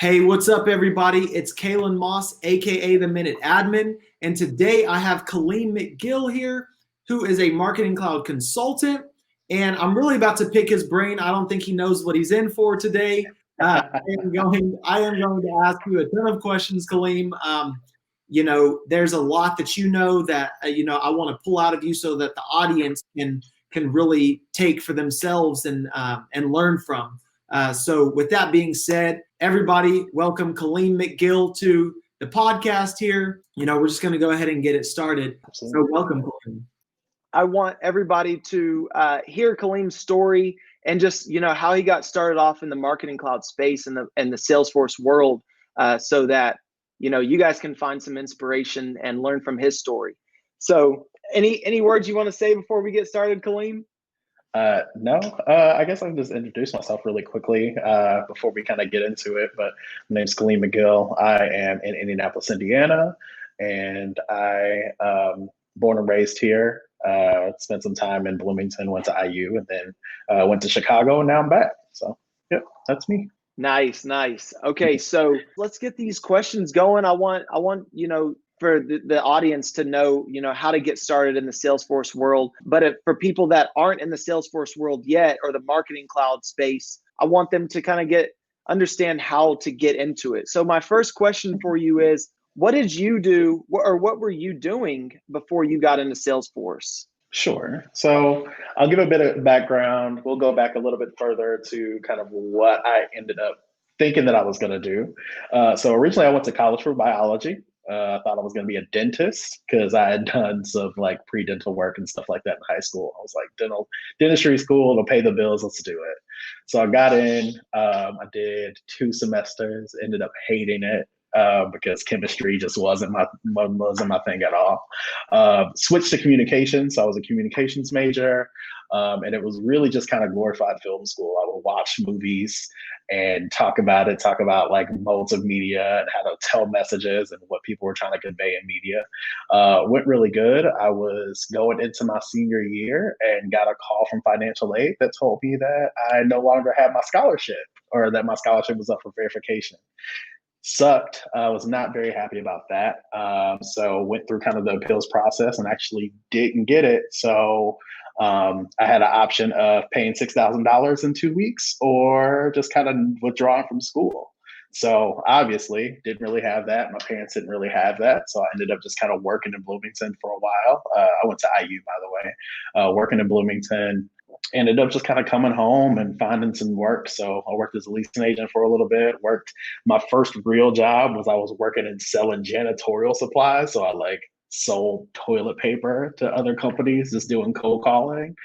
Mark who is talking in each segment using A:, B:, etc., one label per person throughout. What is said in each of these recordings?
A: Hey, what's up, everybody? It's Kaleem Moss, aka the MinuteAdmin, and today I have Kaleem McGill here, who is a marketing cloud consultant. And I'm really about to pick his brain. I don't think he knows what he's in for today. I am going to ask you a ton of questions, Kaleem. There's a lot that you know that I want to pull out of you so that the audience can really take for themselves and learn from. So with that being said, everybody, welcome Kaleem McGill to the podcast here. We're just going to go ahead and get it started.
B: Absolutely.
A: So welcome, Kaleem.
B: I want everybody to hear Kaleem's story and just, how he got started off in the marketing cloud space and the Salesforce world so that, you guys can find some inspiration and learn from his story. So any words you want to say before we get started, Kaleem?
C: No, I guess I'll just introduce myself really quickly before we kind of get into it. But my name's Kaleem McGill. I am in Indianapolis, Indiana, and I born and raised here. Spent some time in Bloomington, went to IU, and then went to Chicago, and now I'm back. So, yep, that's me.
B: Nice. Okay, so let's get these questions going. I want for the audience to know, how to get started in the Salesforce world. But for people that aren't in the Salesforce world yet or the marketing cloud space, I want them to kind of understand how to get into it. So my first question for you is, what did you do or what were you doing before you got into Salesforce?
C: Sure. So I'll give a bit of background. We'll go back a little bit further to kind of what I ended up thinking that I was going to do. So originally I went to college for biology. I thought I was going to be a dentist because I had done some like pre-dental work and stuff like that in high school. I was like, dentistry school, it'll pay the bills, let's do it. So I got in, I did 2 semesters, ended up hating it because chemistry just wasn't my thing at all. Switched to communications, so I was a communications major. And it was really just kind of glorified film school. I would watch movies and talk about like modes of media and how to tell messages and what people were trying to convey in media. Went really good. I was going into my senior year and got a call from financial aid that told me that I no longer had my scholarship or that my scholarship was up for verification. Sucked. I was not very happy about that. So went through kind of the appeals process and actually didn't get it. So I had an option of paying $6,000 in 2 weeks or just kind of withdrawing from school. So obviously didn't really have that. My parents didn't really have that. So I ended up just kind of working in Bloomington for a while. I went to IU, by the way, working in Bloomington. Ended up just kind of coming home and finding some work. So I worked as a leasing agent for a little bit. My first real job was I was working and selling janitorial supplies. So I sold toilet paper to other companies, just doing cold calling.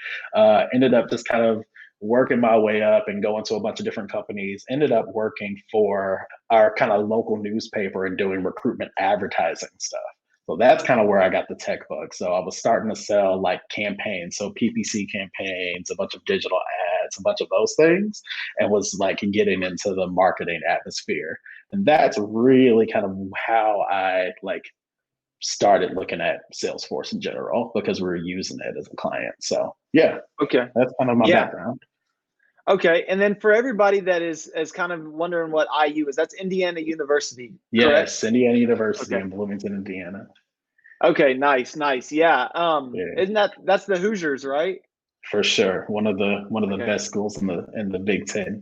C: Ended up just kind of working my way up and going to a bunch of different companies. Ended up working for our kind of local newspaper and doing recruitment advertising stuff. So that's kind of where I got the tech bug. So I was starting to sell like campaigns, so PPC campaigns, a bunch of digital ads, a bunch of those things, and was like getting into the marketing atmosphere. And that's really kind of how I started looking at Salesforce in general because we were using it as a client. So yeah,
B: okay,
C: that's kind of my background.
B: Okay, and then for everybody that is kind of wondering what IU is, that's Indiana University,
C: yes, correct? Indiana University
B: in
C: Bloomington, Indiana.
B: Okay, nice. Yeah. Isn't that's the Hoosiers, right?
C: For sure, one of the best schools in the Big Ten.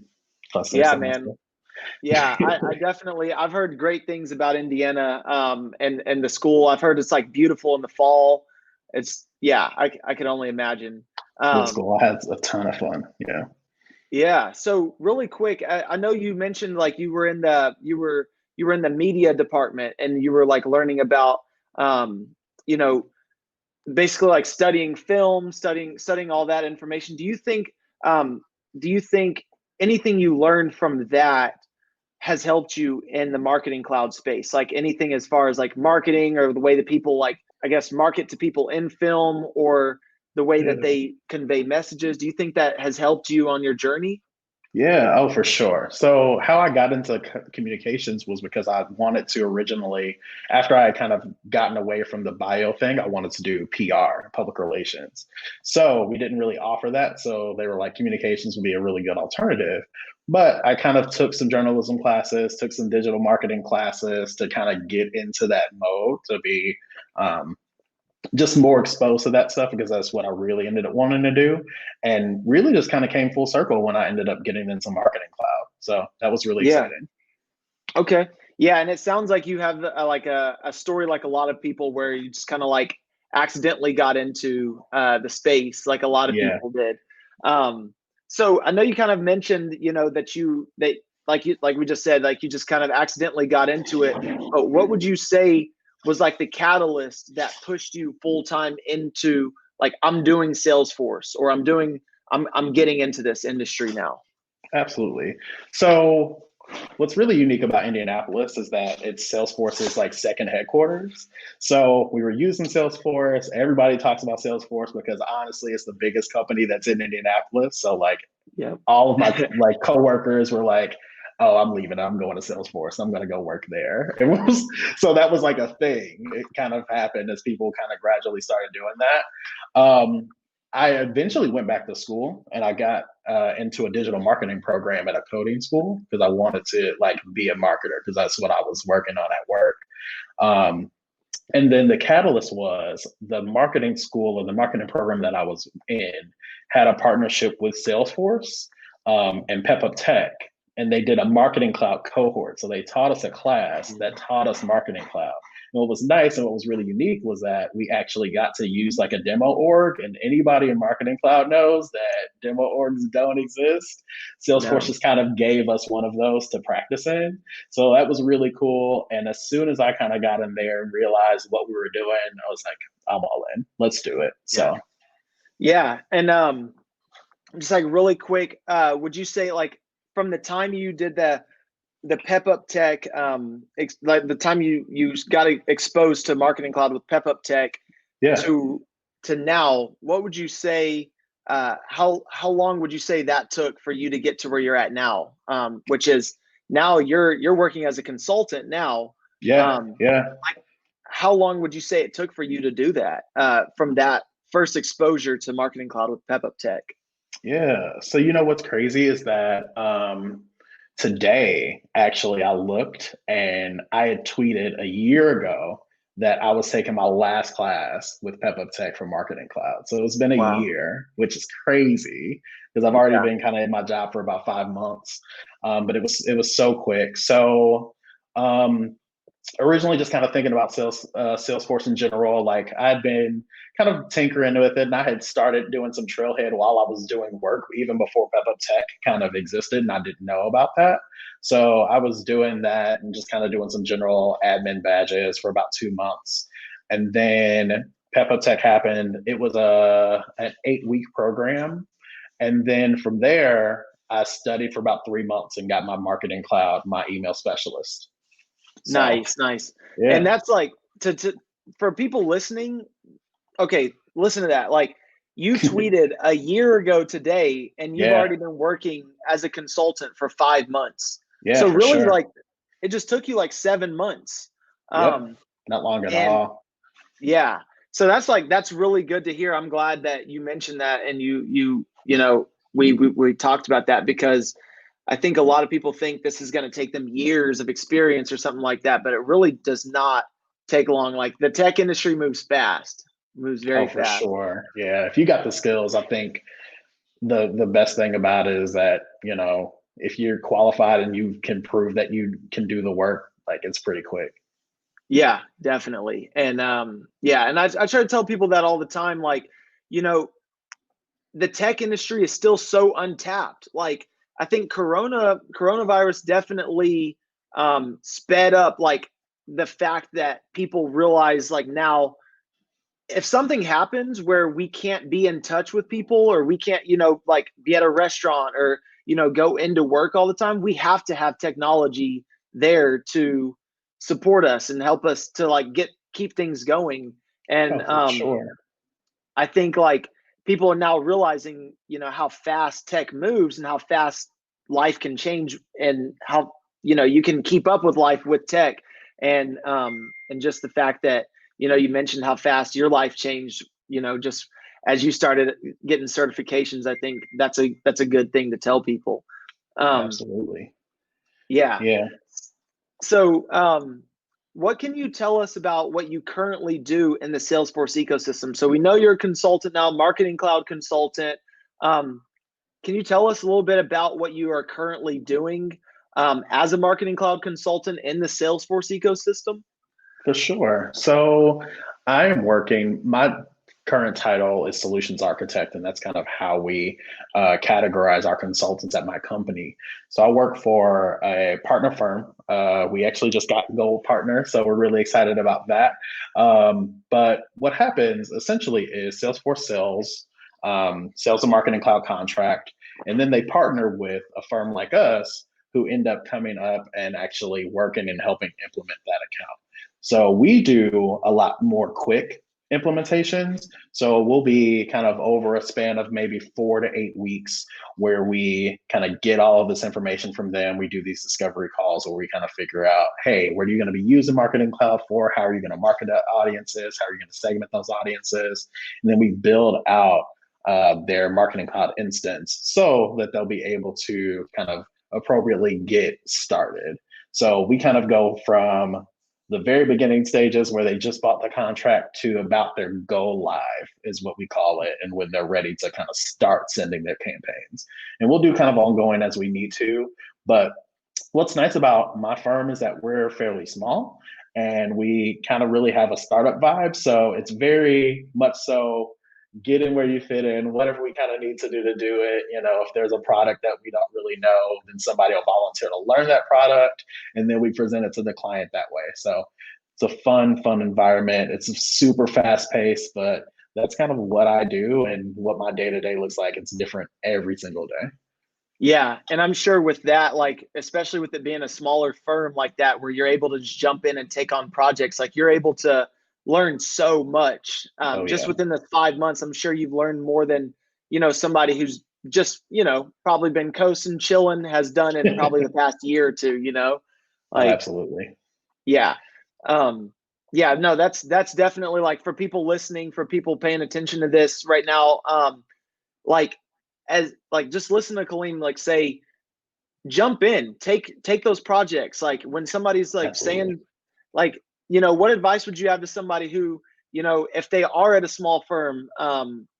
C: Plus
B: yeah, man. Yeah, I've heard great things about Indiana and the school. I've heard it's like beautiful in the fall. I can only imagine.
C: Good school. I had a ton of fun. Yeah.
B: Yeah. So really quick, I know you mentioned like you were in the media department and you were like learning about basically like studying film, studying all that information. Do you think anything you learned from that has helped you in the marketing cloud space? Like anything as far as like marketing or the way that people market to people in film or the way that they convey messages? Do you think that has helped you on your journey?
C: Yeah, oh, for sure. So, how I got into communications was because I wanted to originally, after I had kind of gotten away from the bio thing, I wanted to do PR, public relations. So, we didn't really offer that. So, they were like, communications would be a really good alternative. But I kind of took some journalism classes, took some digital marketing classes to kind of get into that mode to be um, just more exposed to that stuff because that's what I really ended up wanting to do. And really just kind of came full circle when I ended up getting into marketing cloud. So that was really
B: Yeah.
C: exciting.
B: Okay. Yeah, and it sounds like you have like a story like a lot of people where you just kind of like accidentally got into the space like a lot of
C: Yeah.
B: people did. So I know you kind of mentioned, that like we just said, like you just kind of accidentally got into it. But what would you say was like the catalyst that pushed you full time into like I'm doing Salesforce or I'm getting into this industry now?
C: Absolutely. So what's really unique about Indianapolis is that it's Salesforce's like second headquarters. So we were using Salesforce. Everybody talks about Salesforce because honestly, it's the biggest company that's in Indianapolis. So like
B: Yeah.
C: all of my like coworkers were like, "Oh, I'm leaving. I'm going to Salesforce. I'm going to go work there." It was so that was like a thing. It kind of happened as people kind of gradually started doing that. I eventually went back to school and I got into a digital marketing program at a coding school because I wanted to like be a marketer because that's what I was working on at work. Um, and then the catalyst was the marketing school or the marketing program that I was in had a partnership with Salesforce and Pep Up Tech, and they did a marketing cloud cohort. So they taught us a class that taught us marketing cloud. And what was nice and what was really unique was that we actually got to use like a demo org, and anybody in marketing cloud knows that demo orgs don't exist. Salesforce
B: No.
C: just kind of gave us one of those to practice in. So that was really cool. And as soon as I kind of got in there and realized what we were doing, I was like, I'm all in. Let's do it.
B: Yeah.
C: So
B: Yeah. And just like really quick, would you say like from the time you did the Pep Up Tech, like the time you got exposed to Marketing Cloud with Pep Up Tech
C: yeah.
B: to now, what would you say? How long would you say that took for you to get to where you're at now? Which is now you're working as a consultant now.
C: Yeah. Yeah.
B: How long would you say it took for you to do that from that first exposure to Marketing Cloud with Pep Up Tech?
C: Yeah. So you know what's crazy is that today actually I looked and I had tweeted a year ago that I was taking my last class with Pep Up Tech for Marketing Cloud. So it's been a
B: Wow.
C: year, which is crazy because I've already
B: Yeah.
C: been kind of in my job for about 5 months. But it was so quick. So um, originally just kind of thinking about Salesforce in general. Like I had been kind of tinkering with it, and I had started doing some Trailhead while I was doing work, even before Pep Up Tech kind of existed, and I didn't know about that. So I was doing that and just kind of doing some general admin badges for about 2 months, and then Pep Up Tech happened. It was an 8-week program, and then from there, I studied for about 3 months and got my marketing cloud, my email specialist. So
B: Nice. And
C: yeah,
B: that's like to for people listening, okay, listen to that. Like you tweeted a year ago today and you've
C: yeah,
B: already been working as a consultant for 5 months.
C: yeah,
B: So
C: for
B: really
C: sure.
B: like it just took you like 7 months.
C: Yep,
B: Um
C: not long at
B: and
C: all.
B: yeah. So that's really good to hear. I'm glad that you mentioned that and we talked about that because I think a lot of people think this is going to take them years of experience or something like that, but it really does not take long. Like the tech industry moves fast, moves very
C: Oh, for
B: fast.
C: sure. Yeah, if you got the skills, I think the best thing about it is that if you're qualified and you can prove that you can do the work, like it's pretty quick.
B: Yeah, definitely. And yeah, and I try to tell people that all the time. Like, you know, the tech industry is still so untapped. Like, I think coronavirus definitely sped up like the fact that people realize like now if something happens where we can't be in touch with people or we can't, like be at a restaurant or, go into work all the time, we have to have technology there to support us and help us to like keep things going. And
C: Oh, for sure.
B: I think like people are now realizing, how fast tech moves and how fast life can change and how, you know, you can keep up with life with tech. And just the fact that, you know, you mentioned how fast your life changed, you know, just as you started getting certifications. I think that's a good thing to tell people.
C: Absolutely.
B: Yeah.
C: Yeah.
B: So, what can you tell us about what you currently do in the Salesforce ecosystem? So we know you're a consultant now, Marketing Cloud consultant. Can you tell us a little bit about what you are currently doing as a Marketing Cloud consultant in the Salesforce ecosystem?
C: For sure. So I am working, my current title is solutions architect, and that's kind of how we categorize our consultants at my company. So I work for a partner firm. We actually just got gold partner, so we're really excited about that. But what happens essentially is Salesforce sells a marketing cloud contract, and then they partner with a firm like us who end up coming up and actually working and helping implement that account. So we do a lot more quick implementations. So we'll be kind of over a span of maybe 4 to 8 weeks where we kind of get all of this information from them. We do these discovery calls where we kind of figure out, hey, what are you going to be using Marketing Cloud for? How are you going to market to audiences? How are you going to segment those audiences? And then we build out their Marketing Cloud instance so that they'll be able to kind of appropriately get started. So we kind of go from the very beginning stages where they just bought the contract to about their go live is what we call it, and when they're ready to kind of start sending their campaigns. And we'll do kind of ongoing as we need to. But what's nice about my firm is that we're fairly small and we kind of really have a startup vibe. So it's very much so get in where you fit in, whatever we kind of need to do it. You know, if there's a product that we don't really know, then somebody will volunteer to learn that product, and then we present it to the client that way. So it's a fun environment. It's super fast paced, but that's kind of what I do and what my day-to-day looks like. It's different every single day.
B: Yeah, and I'm sure with that, like, especially with it being a smaller firm like that, where you're able to just jump in and take on projects, like you're able to learn so much just
C: Yeah.
B: within the 5 months. I'm sure you've learned more than, you know, somebody who's just, you know, probably been coasting, chilling, has done in probably the past year or two, you know,
C: Oh,
B: like,
C: absolutely.
B: yeah. Yeah, no, that's definitely, like, for people listening, for people paying attention to this right now, like, as like, just listen to Kaleem, like, say, jump in, take those projects. Like, when somebody's like
C: Absolutely.
B: saying, like, you know, what advice would you have to somebody who, you know, if they are at a small firm,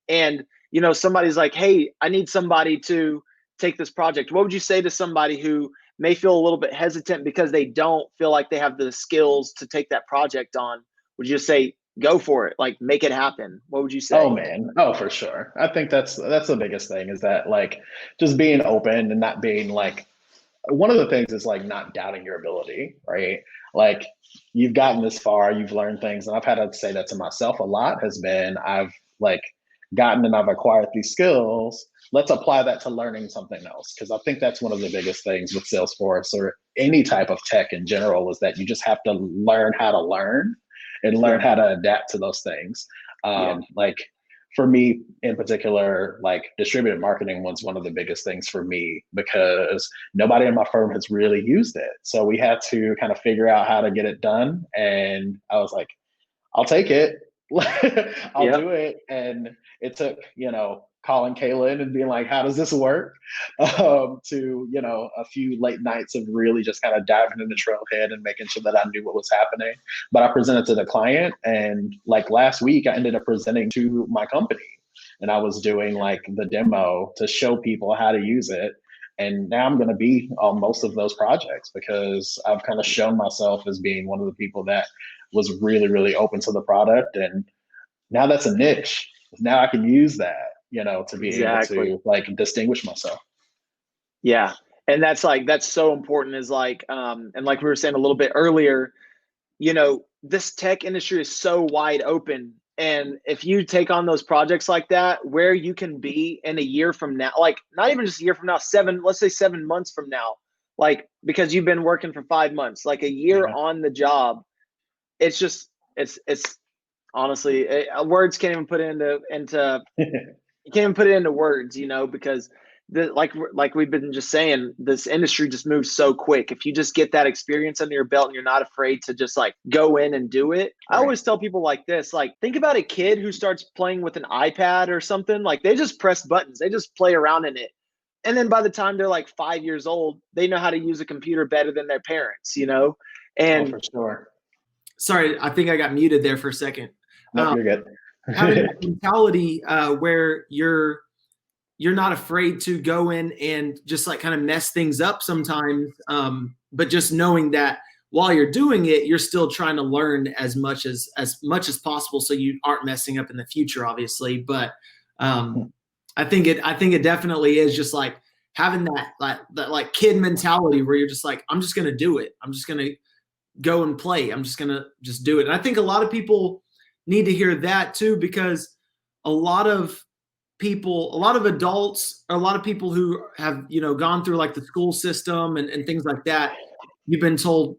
B: and, you know, somebody's like, hey, I need somebody to take this project, what would you say to somebody who may feel a little bit hesitant because they don't feel like they have the skills to take that project on? Would you just say, go for it, like, make it happen? What would you
C: Oh
B: say?
C: man. Oh, for sure. I think that's the biggest thing is that like just being open and not being like one of the things is like not doubting your ability, right? Like you've gotten this far, you've learned things, and I've had to say that to myself a lot has been I've like gotten and I've acquired these skills. Let's apply that to learning something else. Cause I think that's one of the biggest things with Salesforce or any type of tech in general is that you just have to learn how to learn and learn
B: Yeah.
C: how to adapt to those things.
B: Yeah.
C: Like for me in particular, like distributed marketing was one of the biggest things for me because nobody in my firm has really used it. So we had to kind of figure out how to get it done. And I was like, I'll take it. I'll
B: Yep.
C: do it. And it took, you know, calling Kaylin and being like, how does this work? To, you know, a few late nights of really just kind of diving into Trailhead and making sure that I knew what was happening. But I presented to the client. And like last week, I ended up presenting to my company. And I was doing like the demo to show people how to use it. And now I'm going to be on most of those projects because I've kind of shown myself as being one of the people that was really open to the product. And now that's a niche. Now I can use that, you know, to be able
B: Exactly.
C: to like distinguish myself.
B: Yeah. And that's like, that's so important, is like, and like we were saying a little bit earlier, you know, this tech industry is so wide open. And if you take on those projects like that, where you can be in a year from now, like not even just a year from now, let's say 7 months from now, like, because you've been working for 5 months, like a year
C: Yeah.
B: on the job, it's just, it's honestly, words can't even put it into, you can't even put it into words, you know, because like we've been just saying, this industry just moves so quick. If you just get that experience under your belt and you're not afraid to just like go in and do it. I always tell people like this, like think about a kid who starts playing with an iPad or something. Like they just press buttons, they just play around in it. And then by the time they're like 5 years old, they know how to use a computer better than their parents, you know? And
C: for sure.
A: Sorry, I think I got muted there for a second.
C: No, you're good.
A: Having that mentality where you're not afraid to go in and just like kind of mess things up sometimes, but just knowing that while you're doing it, you're still trying to learn as much as possible, so you aren't messing up in the future, obviously. But I think it definitely is just like having that like kid mentality where you're just like, I'm just gonna do it. I'm just gonna go and play. I'm just gonna do it. And I think a lot of people need to hear that too, because a lot of adults, or a lot of people who have, gone through like the school system and things like that, you've been told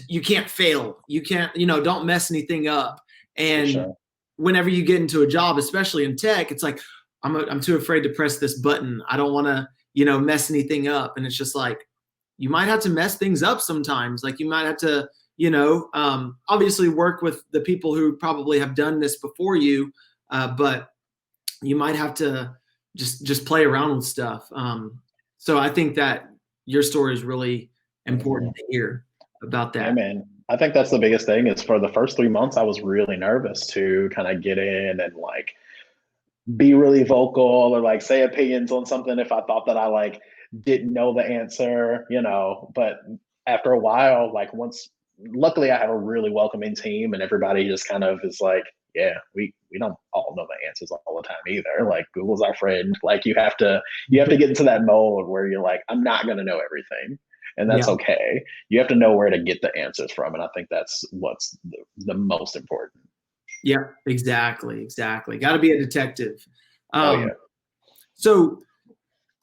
A: you can't fail. You can't, don't mess anything up. And whenever you get into a job, especially in tech, it's like, I'm too afraid to press this button. I don't want to, mess anything up. And it's just like, you might have to mess things up sometimes. Like you might have to, obviously work with the people who probably have done this before you, but you might have to just play around with stuff. So I think that your story is really important to hear about that.
C: Yeah, man. I think that's the biggest thing is for the first 3 months, I was really nervous to kind of get in and like be really vocal or like say opinions on something if I thought that I like didn't know the answer, but after a while, like luckily I have a really welcoming team and everybody just kind of is like, yeah, we don't all know the answers all the time either. Like Google's our friend. Like you have to get into that mode where you're like, I'm not going to know everything. And that's okay. You have to know where to get the answers from. And I think that's what's the most important.
A: Yeah, exactly. Got to be a detective.
C: Yeah.
A: So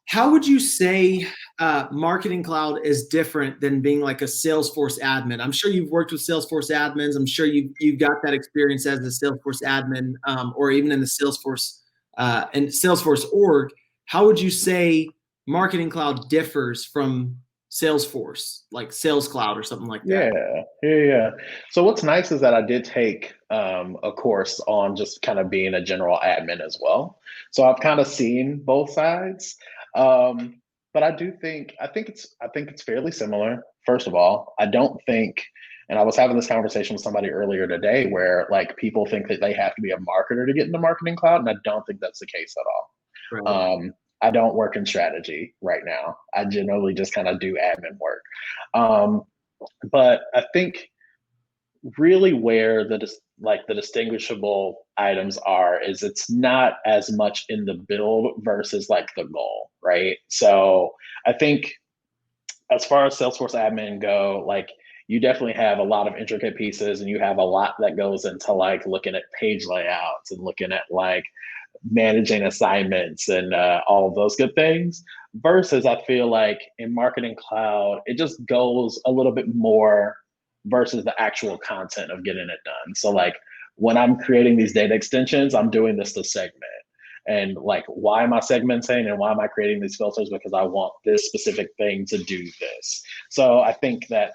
A: how would you say Marketing Cloud is different than being like a Salesforce admin? I'm sure you've worked with Salesforce admins. I'm sure you've got that experience as a Salesforce admin, or even in the Salesforce and Salesforce org. How would you say Marketing Cloud differs from Salesforce, like Sales Cloud or something like that?
C: Yeah. So what's nice is that I did take a course on just kind of being a general admin as well. So I've kind of seen both sides. But I think it's fairly similar. First of all, I don't think, and I was having this conversation with somebody earlier today where like people think that they have to be a marketer to get into Marketing Cloud, and I don't think that's the case at all.
A: Right.
C: I don't work in strategy right now. I generally just kind of do admin work. But I think really where the distinguishable items are is it's not as much in the build versus like the goal, right? So I think as far as Salesforce admin go, like you definitely have a lot of intricate pieces and you have a lot that goes into like looking at page layouts and looking at like managing assignments and all of those good things, versus I feel like in Marketing Cloud, it just goes a little bit more versus the actual content of getting it done. So like when I'm creating these data extensions, I'm doing this to segment. And like, why am I segmenting and why am I creating these filters? Because I want this specific thing to do this. So I think that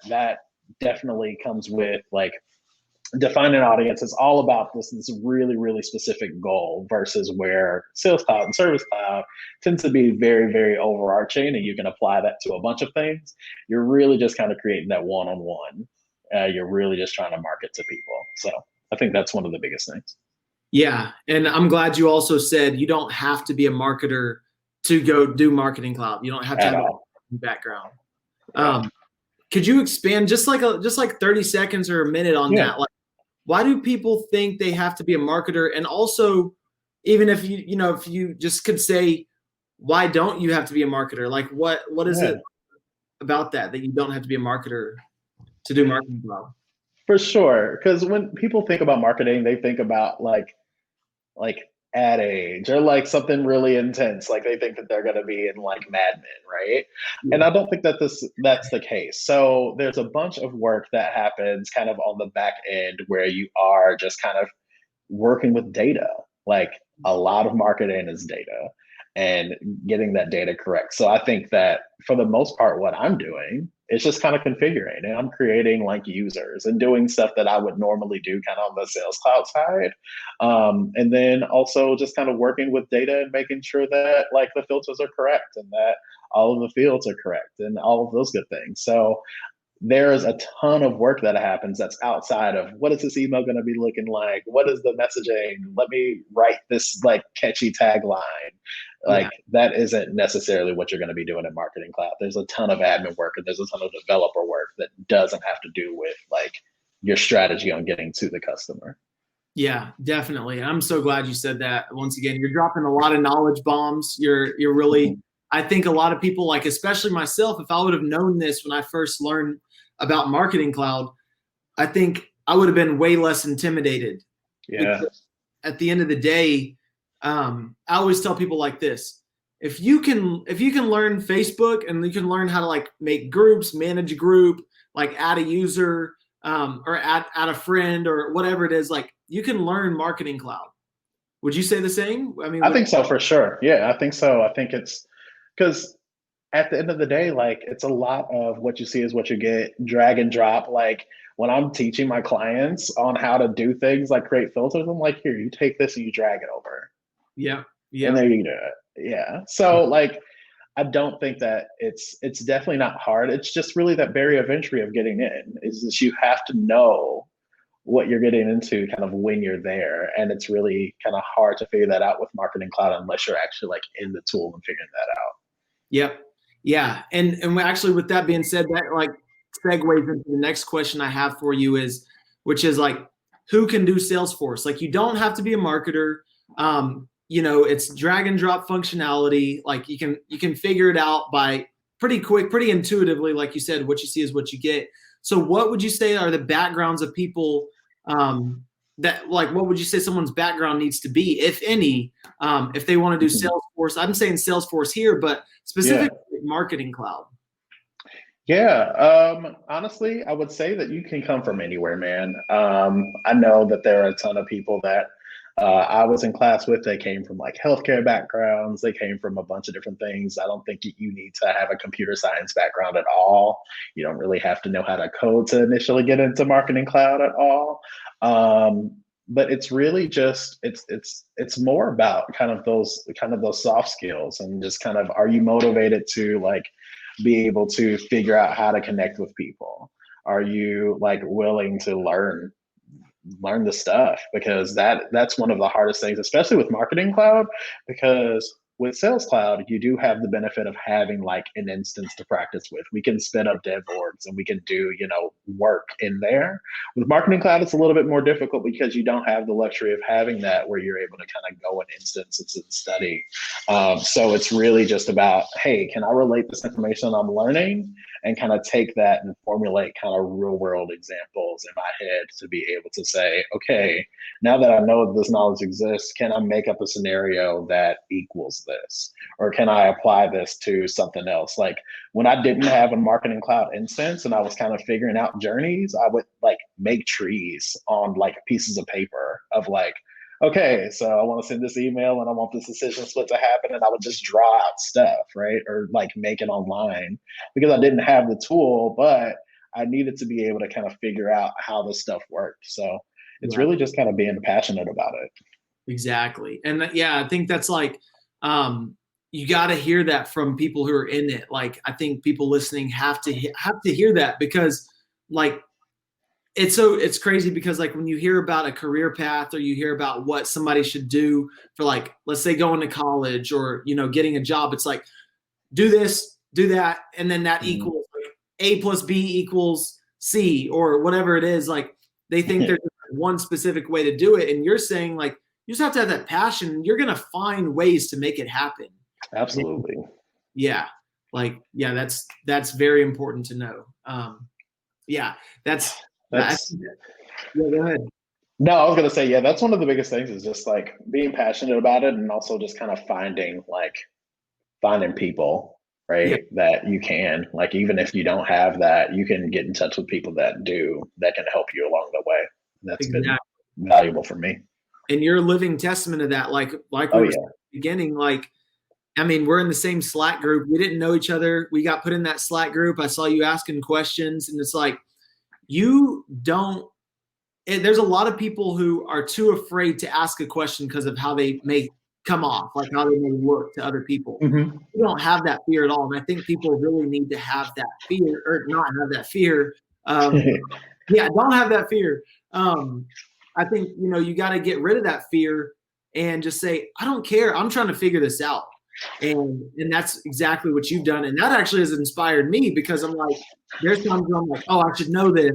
C: definitely comes with like define an audience. It's all about this really, really specific goal versus where Sales Cloud and Service Cloud tends to be very, very overarching, and you can apply that to a bunch of things. You're really just kind of creating that one-on-one. You're really just trying to market to people. So I think that's one of the biggest things.
A: Yeah, and I'm glad you also said you don't have to be a marketer to go do Marketing Cloud. You don't have to have a background. Could you expand just like 30 seconds or a minute on that? Like, why do people think they have to be a marketer? And also, even if if you just could say, why don't you have to be a marketer? Like, what is it about that you don't have to be a marketer to do Marketing Cloud?
C: For sure, because when people think about marketing, they think about like Ad Age or like something really intense. Like they think that they're going to be in like Mad Men, right? Yeah. And I don't think that that's the case. So there's a bunch of work that happens kind of on the back end where you are just kind of working with data. Like a lot of marketing is data. and getting that data correct. So I think that for the most part, what I'm doing is just kind of configuring, and I'm creating like users and doing stuff that I would normally do kind of on the Sales Cloud side. And then also just kind of working with data and making sure that like the filters are correct and that all of the fields are correct and all of those good things. So there is a ton of work that happens that's outside of what is this email going to be looking like? What is the messaging? Let me write this like catchy tagline. Like that isn't necessarily what you're going to be doing in Marketing Cloud. There's a ton of admin work and there's a ton of developer work that doesn't have to do with like your strategy on getting to the customer.
A: Yeah, definitely. I'm so glad you said that. Once again, you're dropping a lot of knowledge bombs. You're really, I think a lot of people, like especially myself, if I would have known this when I first learned about Marketing Cloud, I think I would have been way less intimidated.
C: Yeah.
A: Because at the end of the day, I always tell people like this: if you can learn Facebook and you can learn how to like make groups, manage a group, like add a user, or add a friend or whatever it is, like you can learn Marketing Cloud. Would you say the same? I mean,
C: I think so for sure. Yeah, I think so. I think it's because at the end of the day, like it's a lot of what you see is what you get, drag and drop. Like when I'm teaching my clients on how to do things like create filters, I'm like, here, you take this and you drag it over.
A: Yeah. Yeah.
C: And there you do it. Yeah. So like I don't think that it's definitely not hard. It's just really that barrier of entry of getting in is that you have to know what you're getting into kind of when you're there. And it's really kind of hard to figure that out with Marketing Cloud unless you're actually like in the tool and figuring that out.
A: Yep. Yeah. And actually with that being said, that like segues into the next question I have for you which is like, who can do Salesforce? Like you don't have to be a marketer. It's drag and drop functionality. Like you can figure it out by pretty quick, pretty intuitively. Like you said, what you see is what you get. So what would you say are the backgrounds of people what would you say someone's background needs to be, if any, if they want to do Salesforce? I'm saying Salesforce here, but specifically Marketing Cloud.
C: Yeah, honestly, I would say that you can come from anywhere, man. I know that there are a ton of people that I was in class with. They came from like healthcare backgrounds. They came from a bunch of different things. I don't think you need to have a computer science background at all. You don't really have to know how to code to initially get into Marketing Cloud at all. But it's really just it's more about kind of those soft skills and just kind of, are you motivated to like be able to figure out how to connect with people? Are you like willing to learn the stuff? Because that's one of the hardest things, especially with Marketing Cloud, because with Sales Cloud, you do have the benefit of having like an instance to practice with. We can spin up dev orgs and we can do, work in there. With Marketing Cloud, it's a little bit more difficult because you don't have the luxury of having that where you're able to kind of go in instances and study. So it's really just about, hey, can I relate this information I'm learning and kind of take that and formulate kind of real world examples in my head to be able to say, okay, now that I know this knowledge exists, can I make up a scenario that equals this? Or can I apply this to something else? Like when I didn't have a Marketing Cloud instance and I was kind of figuring out journeys, I would like make trees on like pieces of paper of like, okay, so I want to send this email and I want this decision split to happen. And I would just draw out stuff, right? Or like make it online because I didn't have the tool, but I needed to be able to kind of figure out how this stuff worked. So it's really just kind of being passionate about it.
A: Exactly. And I think that's like, you got to hear that from people who are in it. Like, I think people listening have to hear that, because like, it's crazy because like when you hear about a career path or you hear about what somebody should do for like, let's say going to college or, getting a job, it's like, do this, do that. And then that equals like A plus B equals C or whatever it is. Like they think there's one specific way to do it. And you're saying like, you just have to have that passion. You're going to find ways to make it happen.
C: Absolutely.
A: Yeah. Like, yeah, that's very important to know. Yeah, that's go ahead.
C: No, I was going to say, yeah, that's one of the biggest things is just like being passionate about it and also just kind of finding people, right? That you can, like, even if you don't have that, you can get in touch with people that do, that can help you along the way. That's been valuable for me.
A: And you're a living testament of that. Like we were saying at the beginning, like I mean, we're in the same Slack group. We didn't know each other. We got put in that Slack group. I saw you asking questions, and it's like, you don't, there's a lot of people who are too afraid to ask a question because of how they may come off, like how they may look to other people.
C: Mm-hmm.
A: You don't have that fear at all. And I think people really need to have that fear, or not have that fear. Yeah, don't have that fear. I think, you know, you got to get rid of that fear and just say, I don't care. I'm trying to figure this out. And that's exactly what you've done. And that actually has inspired me, because I'm like, there's times where I'm like, oh, I should know this.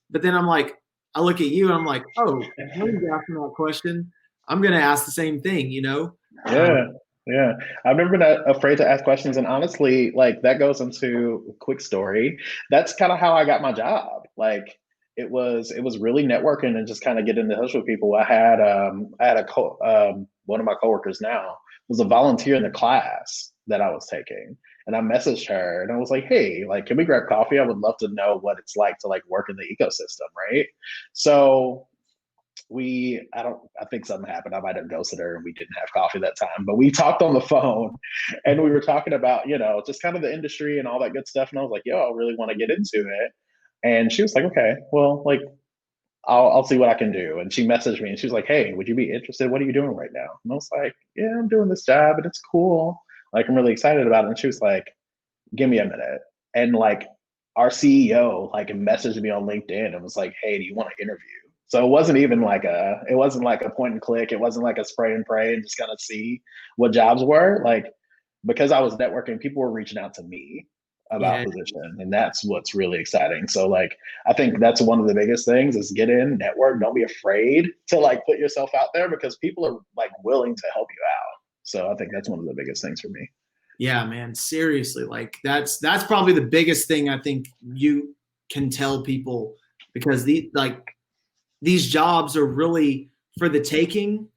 A: But then I'm like, I look at you and I'm like, oh, nobody's asking that question. I'm going to ask the same thing, you know?
C: Yeah. Yeah. I've never been afraid to ask questions. And honestly, like, that goes into a quick story. That's kind of how I got my job. Like, it was really networking and just kind of getting in touch with people. I had one of my coworkers now was a volunteer in the class that I was taking. And I messaged her and I was like, hey, like, can we grab coffee? I would love to know what it's like to like work in the ecosystem, right? So I think something happened. I might have ghosted her and we didn't have coffee that time, but we talked on the phone and we were talking about, you know, just kind of the industry and all that good stuff. And I was like, yo, I really want to get into it. And she was like, okay, well, like, I'll see what I can do. And she messaged me and she was like, hey, would you be interested? What are you doing right now? And I was like, yeah, I'm doing this job and it's cool. Like, I'm really excited about it. And she was like, give me a minute. And like, our CEO like messaged me on LinkedIn and was like, hey, do you want to interview? So it wasn't like a point and click. It wasn't like a spray and pray and just kind of see what jobs were. Like, because I was networking, people were reaching out to me about position, and that's what's really exciting. So like, I think that's one of the biggest things is get in, network. Don't be afraid to like put yourself out there, because people are like willing to help you out. So I think that's one of the biggest things for me.
A: Yeah, man, seriously. Like, that's probably the biggest thing I think you can tell people, because these jobs are really for the taking,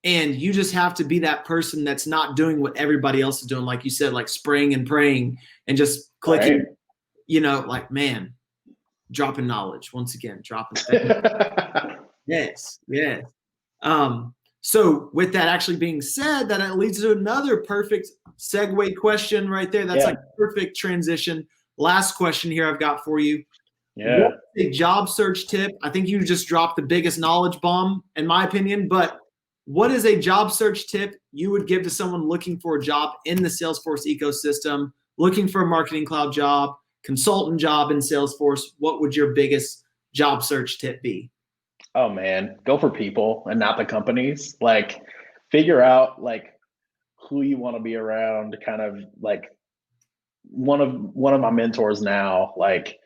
A: and you just have to be that person that's not doing what everybody else is doing. Like you said, like spraying and praying and just clicking, right. You know, like, man, dropping knowledge once again, dropping. Yes. So with that actually being said, that leads to another perfect segue question right there. That's like a perfect transition. Last question here I've got for you.
C: Yeah.
A: What's a job search tip? I think you just dropped the biggest knowledge bomb, in my opinion, but what is a job search tip you would give to someone looking for a job in the Salesforce ecosystem, looking for a marketing cloud job, consultant job in Salesforce? What would your biggest job search tip be?
C: Oh man, go for people and not the companies. Like, figure out like who you want to be around. Kind of like one of my mentors now, like,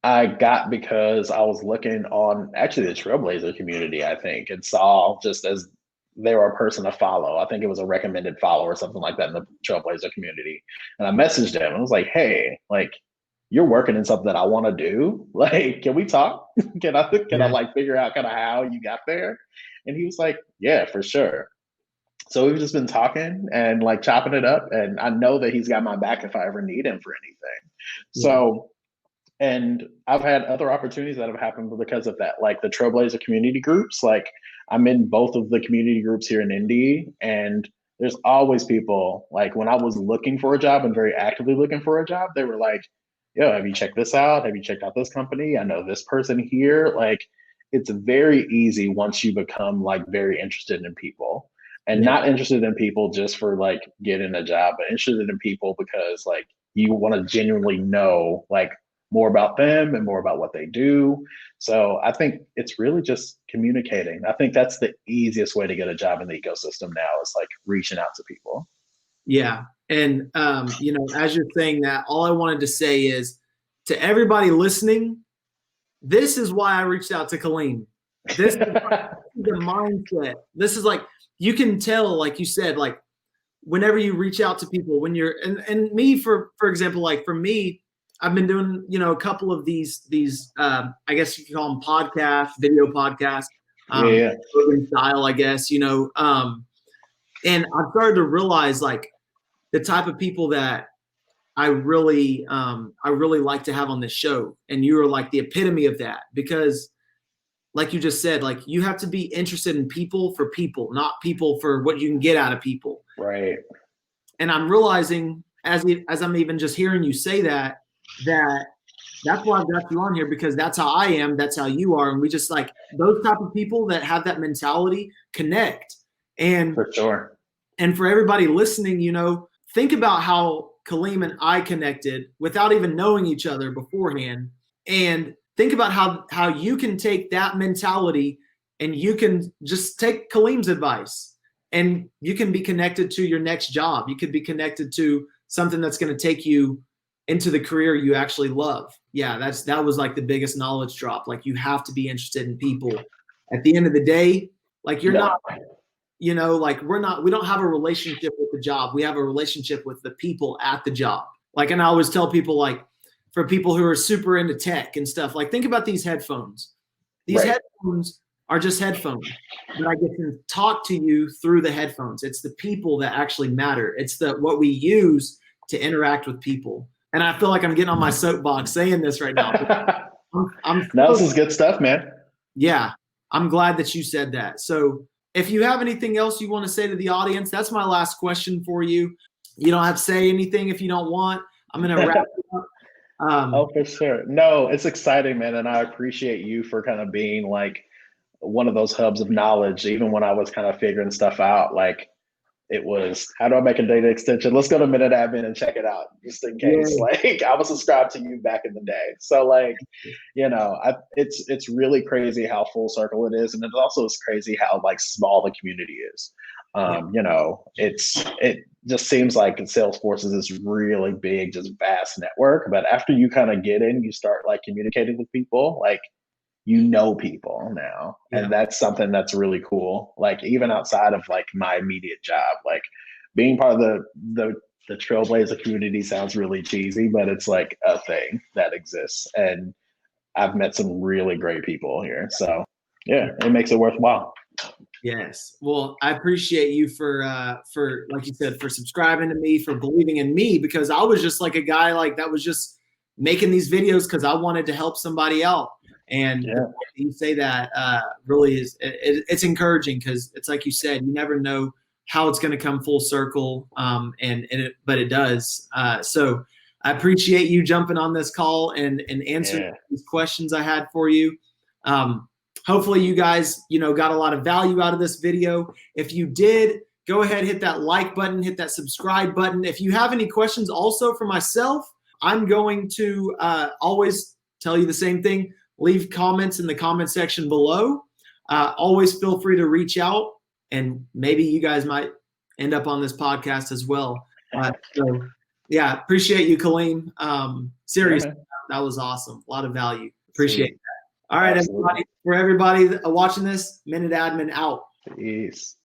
C: I got because I was looking on actually the Trailblazer community, I think, and saw just as they were a person to follow. I think it was a recommended follow or something like that in the Trailblazer community. And I messaged him and was like, hey, like, you're working in something that I want to do. Like, can we talk? Can I like figure out kind of how you got there? And he was like, yeah, for sure. So we've just been talking and like chopping it up. And I know that he's got my back if I ever need him for anything. So, and I've had other opportunities that have happened because of that, like the Trailblazer community groups. Like, I'm in both of the community groups here in Indy, and there's always people, like, when I was looking for a job and very actively looking for a job, they were like, yo, have you checked this out? Have you checked out this company? I know this person here. Like, it's very easy once you become like very interested in people, and not interested in people just for like getting a job, but interested in people because like you want to genuinely know like more about them and more about what they do. So I think it's really just communicating. I think that's the easiest way to get a job in the ecosystem now, is like reaching out to people.
A: Yeah. And, you know, as you're saying that, all I wanted to say is to everybody listening, this is why I reached out to Kaleem. This is the mindset. This is like, you can tell, like you said, like whenever you reach out to people, when you're, and me, for example, like for me, I've been doing, you know, a couple of these, I guess you could call them podcasts, video podcasts, style, I guess, you know, and I've started to realize like the type of people that I really like to have on this show. And you are like the epitome of that, because like you just said, like you have to be interested in people for people, not people for what you can get out of people.
C: Right.
A: And I'm realizing as I'm even just hearing you say that that's why I've got you on here, because that's how I am. That's how you are. And we just like those type of people that have that mentality connect. And
C: For sure.
A: And for everybody listening, think about how Kaleem and I connected without even knowing each other beforehand. And think about how you can take that mentality and you can just take Kaleem's advice and you can be connected to your next job. You could be connected to something that's going to take you into the career you actually love. Yeah, that was like the biggest knowledge drop. Like, you have to be interested in people. At the end of the day, like, you're not, like, we don't have a relationship with the job. We have a relationship with the people at the job. Like, and I always tell people, like, for people who are super into tech and stuff, like, think about these headphones. These headphones are just headphones, but I get to talk to you through the headphones. It's the people that actually matter. It's what we use to interact with people. And I feel like I'm getting on my soapbox saying this right now.
C: No, this is good stuff, man.
A: Yeah, I'm glad that you said that. So if you have anything else you want to say to the audience, that's my last question for you. You don't have to say anything if you don't want. I'm going to wrap it up.
C: Oh, for sure. No, it's exciting, man. And I appreciate you for kind of being like one of those hubs of knowledge, even when I was kind of figuring stuff out. Like, it was, how do I make a data extension? Let's go to MinuteAdmin and check it out, just in case.
A: Yeah.
C: Like, I was subscribed to you back in the day. So, like, it's really crazy how full circle it is. And it also is crazy how, like, small the community is. It just seems like Salesforce is this really big, just vast network. But after you kind of get in, you start like communicating with people, like, people now. And that's something that's really cool. Like, even outside of like my immediate job, like being part of the Trailblazer community sounds really cheesy, but it's like a thing that exists. And I've met some really great people here. So yeah, it makes it worthwhile.
A: Yes. Well, I appreciate you for like you said, for subscribing to me, for believing in me, because I was just like a guy like that was just making these videos because I wanted to help somebody out. And you say that really is it's encouraging, because it's like you said, you never know how it's going to come full circle, but it does. So I appreciate you jumping on this call and answering these questions I had for you. Hopefully you guys, got a lot of value out of this video. If you did, go ahead, hit that like button, hit that subscribe button. If you have any questions also for myself, I'm going to always tell you the same thing. Leave comments in the comment section below. Always feel free to reach out, and maybe you guys might end up on this podcast as well. So yeah, appreciate you, Kaleem. Seriously, that was awesome. A lot of value. Appreciate that. All right, everybody. For everybody watching this, MinuteAdmin out.
C: Peace.